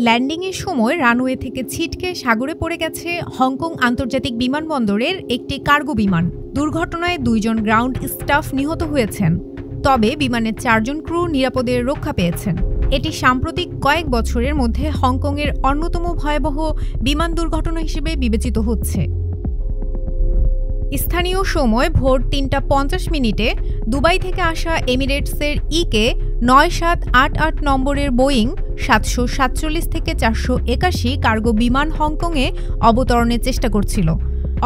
ল্যান্ডিংয়ের সময় রানওয়ে থেকে ছিটকে সাগরে পড়ে গেছে হংকং আন্তর্জাতিক বিমানবন্দরের একটি কার্গো বিমান। দুর্ঘটনায় 2 জন গ্রাউন্ড স্টাফ নিহত হয়েছেন, তবে বিমানের 4 জন ক্রু নিরাপদে রক্ষা পেয়েছেন। এটি সাম্প্রতিক কয়েক বছরের মধ্যে হংকংয়ের অন্যতম ভয়াবহ বিমান দুর্ঘটনা হিসেবে বিবেচিত হচ্ছে। স্থানীয় সময় ভোর ৩:৫০ দুবাই থেকে আসা এমিরেটসের ইকে ৯৭৮৮ নম্বরের বোয়িং ৭৪৭ থেকে ৪৮১ কার্গো বিমান হংকংয়ে অবতরণের চেষ্টা করছিল।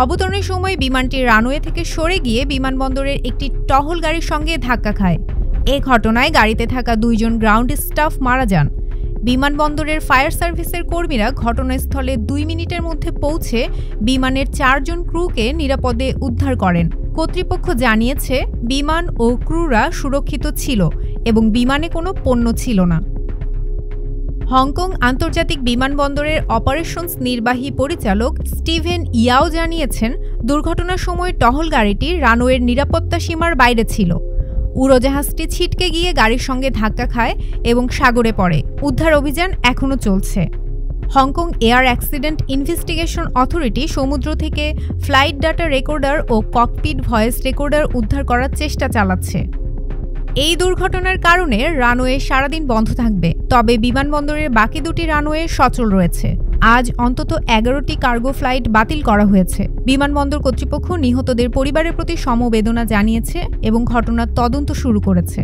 অবতরণের সময় বিমানটি রানওয়ে থেকে সরে গিয়ে বিমানবন্দরের একটি টহল গাড়ির সঙ্গে ধাক্কা খায়। এ ঘটনায় গাড়িতে থাকা 2 জন গ্রাউন্ড স্টাফ মারা যান। বিমানবন্দরের ফায়ার সার্ভিসের কর্মীরা ঘটনাস্থলে 2 মিনিটের মধ্যে পৌঁছে বিমানের 4 জন ক্রুকে নিরাপদে উদ্ধার করেন। কর্তৃপক্ষ জানিয়েছে, বিমান ও ক্রুরা সুরক্ষিত ছিল এবং বিমানে কোনো পণ্য ছিল না। হংকং আন্তর্জাতিক বিমানবন্দরের অপারেশনস নির্বাহী পরিচালক স্টিভেন ইয়াও জানিয়েছেন, দুর্ঘটনার সময় টহল গাড়িটি রানওয়ের নিরাপত্তা সীমার বাইরে ছিল। উড়োজাহাজটি ছিটকে গিয়ে গাড়ির সঙ্গে ধাক্কা খায় এবং সাগরে পড়ে। উদ্ধার অভিযান এখনও চলছে। Hong Kong air accident investigation authority সমুদ্র থেকে ফ্লাইট ডাটা রেকর্ডার ও ককপিট ভয়েস রেকর্ডার উদ্ধার করার চেষ্টা চালাচ্ছে। এই দুর্ঘটনার কারণে রানওয়ে সারাদিন বন্ধ থাকবে, তবে বিমানবন্দরের বাকি 2টি রানওয়ে সচল রয়েছে। আজ অন্তত 11টি কার্গো ফ্লাইট বাতিল করা হয়েছে। বিমানবন্দর কর্তৃপক্ষ নিহতদের পরিবারের প্রতি সমবেদনা জানিয়েছে এবং ঘটনার তদন্ত শুরু করেছে।